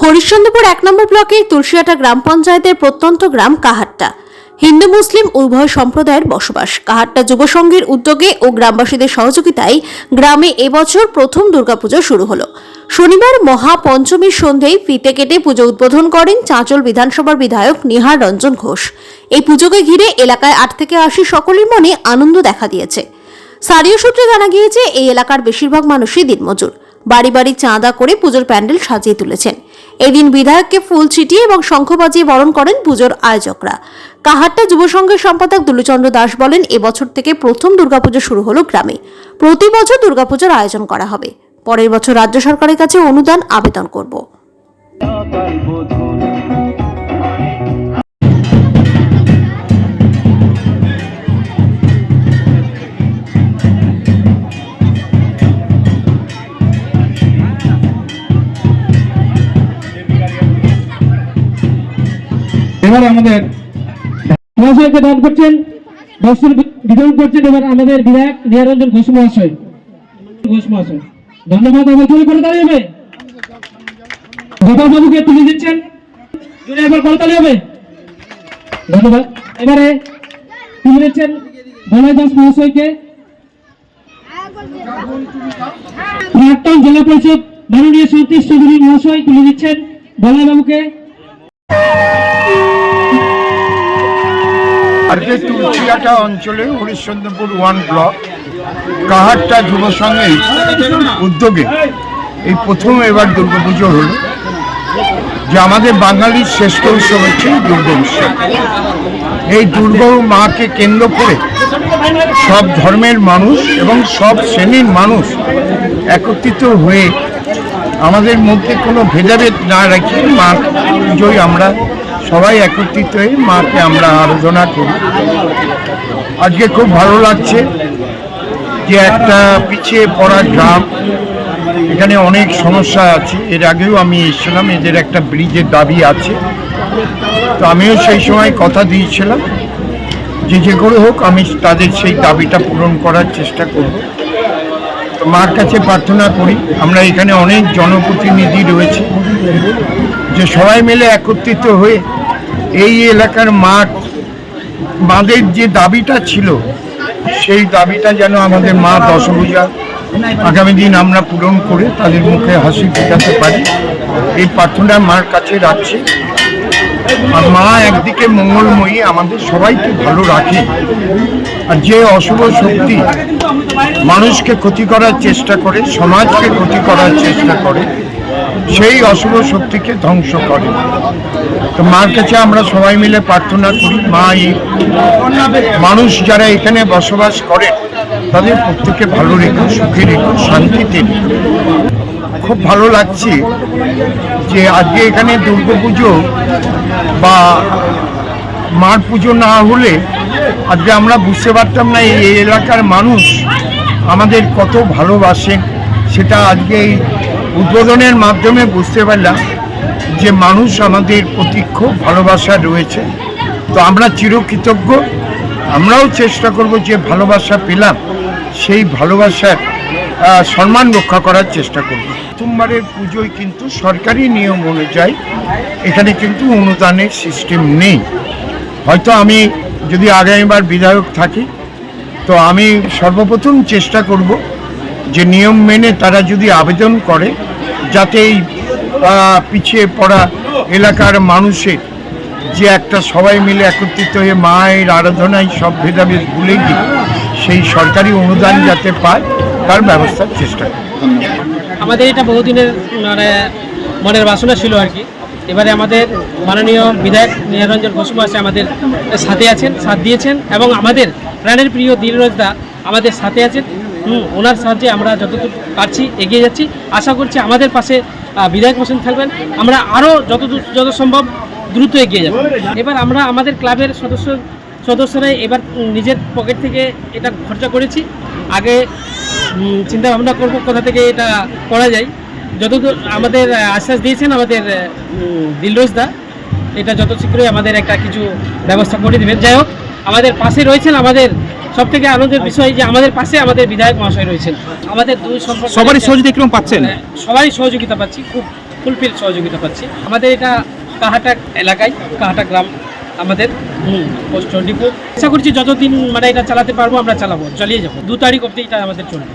হরিশ্চন্দ্রপুর 1 নম্বর ব্লকের তুলসিয়াটা গ্রাম পঞ্চায়েতের প্রত্যন্ত গ্রাম কাহাট্টা হিন্দু মুসলিম উভয় সম্প্রদায়ের বসবাস। কাহাট্টা যুব সংঘের উদ্যোগে ও গ্রামবাসীদের সহযোগিতায় গ্রামে এবছর প্রথম দুর্গাপুজো শুরু হলো। শনিবার মহাপঞ্চমীর সন্ধ্যায় ফিতে কেটে পুজো উদ্বোধন করেন চাঁচল বিধানসভার বিধায়ক নিহার রঞ্জন ঘোষ। এই পুজোকে ঘিরে এলাকায় 8 থেকে 80 সকলের মনে আনন্দ দেখা দিয়েছে। স্থানীয় সূত্রে জানা গিয়েছে এই এলাকার বেশিরভাগ মানুষই দিনমজুর। বাড়ি বাড়ি চাঁদা করে পুজোর প্যান্ডেল সাজিয়ে তুলেছেন। এদিন বিধায়ককে ফুল ছিটিয়ে এবং শঙ্খ বাজিয়ে বরণ করেন পুজোর আয়োজকরা। কাহাট্টা যুব সংঘের সম্পাদক দুলুচন্দ্র দাস বলেন, এবছর থেকে প্রথম দুর্গাপুজো শুরু হলো গ্রামে। প্রতি বছর দুর্গাপুজোর আয়োজন করা হবে। পরের বছর রাজ্য সরকারের কাছে অনুদান আবেদন করব। এবার আমাদের মহাশয়কে দান করছেন, বস্ত্র বিতরণ করছেন এবার আমাদের বিধায়ক নিহারঞ্জন ঘোষ মহাশয়। ধন্যবাদ। আমার জোরে করে তালি হবে। গোপাল বাবুকে তুলে দিচ্ছেন, জোরে এবার করতালি হবে। ধন্যবাদ। এবারে তুলে দিচ্ছেন বলাই দাস মহাশয়কে। প্রাক্তন জেলা পরিষদ মাননীয় সতীশ চৌধুরী মহাশয় তুলে দিচ্ছেন বলাই বাবুকে। আজকে তুলসিয়াটা অঞ্চলে হরিশ্চন্দ্রপুর 1 ব্লক কাহাট্টা যুব সংঘের উদ্যোগে এই প্রথম এবার দুর্গাপুজো হলো, যে আমাদের বাঙালির শ্রেষ্ঠ উৎসব হচ্ছে দুর্গা উৎসব। এই দুর্গা মাকে কেন্দ্র করে সব ধর্মের মানুষ এবং সব শ্রেণীর মানুষ একত্রিত হয়ে আমাদের মধ্যে কোনো ভেদাভেদ না রেখে মা পুজোয় আমরা সবাই একত্রিত হয়ে মাকে আমরা আরাধনা করি। আজকে খুব ভালো লাগছে যে একটা পিছিয়ে পড়া গ্রাম, এখানে অনেক সমস্যা আছে। এর আগেও আমি এসেছিলাম, এদের একটা ব্রিজের দাবি আছে। তো আমিও সেই সময় কথা দিয়েছিলাম যে করে হোক আমি তাদের সেই দাবিটা পূরণ করার চেষ্টা করব। তো মার কাছে প্রার্থনা করি, আমরা এখানে অনেক জনপ্রতিনিধি রয়েছে, যে সবাই মিলে একত্রিত হয়ে এই এলাকার মাদের যে দাবিটা ছিল সেই দাবিটা যেন আমাদের মা দশভূজা আগামী দিন আমরা পূরণ করে তাদের মুখে হাসি ফোটাতে পারি, এই প্রার্থনা মার কাছে রাখছি। আর মা একদিকে মঙ্গলময়ী, আমাদের সবাইকে ভালো রাখে, আর যে অশুভ শক্তি মানুষকে ক্ষতি করার চেষ্টা করে, সমাজকে ক্ষতি করার চেষ্টা করে, সেই অশুভ শক্তিকে ধ্বংস করে। তো মার কাছে আমরা সবাই মিলে প্রার্থনা করি, মা এই মানুষ যারা এখানে বসবাস করে তাদের প্রত্যেকে ভালো রেখো, সুখে রেখো, শান্তিতে রেখো। খুব ভালো লাগছে যে আজকে এখানে দুর্গাপুজো বা মার পুজো না হলে আজকে আমরা বুঝতে পারতাম না এই এলাকার মানুষ আমাদের কত ভালোবাসেন। সেটা আজকে এই উদ্বোধনের মাধ্যমে বুঝতে পারলাম যে মানুষ আমাদের প্রতি খুব ভালোবাসা রয়েছে। তো আমরা চিরকৃতজ্ঞ। আমরাও চেষ্টা করব যে ভালোবাসা পেলাম সেই ভালোবাসার সম্মান রক্ষা করার চেষ্টা করব। প্রথমবারের পুজোয় কিন্তু সরকারি নিয়ম অনুযায়ী এখানে কিন্তু অনুদানের সিস্টেম নেই। হয়তো আমি যদি আগামীবার বিধায়ক থাকি তো আমি সর্বপ্রথম চেষ্টা করব যে নিয়ম মেনে তারা যদি আবেদন করে যাতে এই পিছিয়ে পড়া এলাকার মানুষের যে একটা সবাই মিলে একত্রিত হয়ে মায়ের আরাধনায় সব ভেদাভেদ ভুলে গিয়ে সেই সরকারি অনুদান যাতে পায় তার ব্যবস্থার চেষ্টা করি। আমাদের এটা বহুদিনের মনের বাসনা ছিল আর কি। এবারে আমাদের মাননীয় বিধায়ক নিহারঞ্জন ঘোষ মহাশয় আমাদের সাথে আছেন, সাথ দিয়েছেন এবং আমাদের প্রাণের প্রিয় দিলরজদা আমাদের সাথে আছেন। ওনার সাহায্যে আমরা যতটুকু পারছি এগিয়ে যাচ্ছি। আশা করছি আমাদের পাশে বিধায়ক মশাই থাকবেন, আমরা আরও যত সম্ভব দ্রুত এগিয়ে যাব। এবার আমরা আমাদের ক্লাবের সদস্যরা এবার নিজের পকেট থেকে এটা খরচা করেছি। আগে চিন্তা ভাবনা করব কোথা থেকে এটা করা যায়। যতদূর আমাদের আশ্বাস দিয়েছেন আমাদের দিলরজদা, এটা যত শীঘ্রই আমাদের একটা কিছু ব্যবস্থা করে দেবেন। যাই হোক, আমাদের পাশে রয়েছেন আমাদের সব থেকে আনন্দের বিষয় যে আমাদের পাশে আমাদের বিধায়ক মহাশয় রয়েছেন। আমাদের দুই সম্পর্ক সবারই সহযোগিতা কিরকম পাচ্ছেন? সবারই সহযোগিতা পাচ্ছি, খুব ফুলফিল সহযোগিতা পাচ্ছি। আমাদের এটা কাহাটা এলাকায়, কাহাটা গ্রাম আমাদের পোস্ট ডিপো। আশা করছি যতদিন মানে এটা চালাতে পারবো আমরা চালিয়ে যাবো। 2 তারিখ অবধি এটা আমাদের চলবে।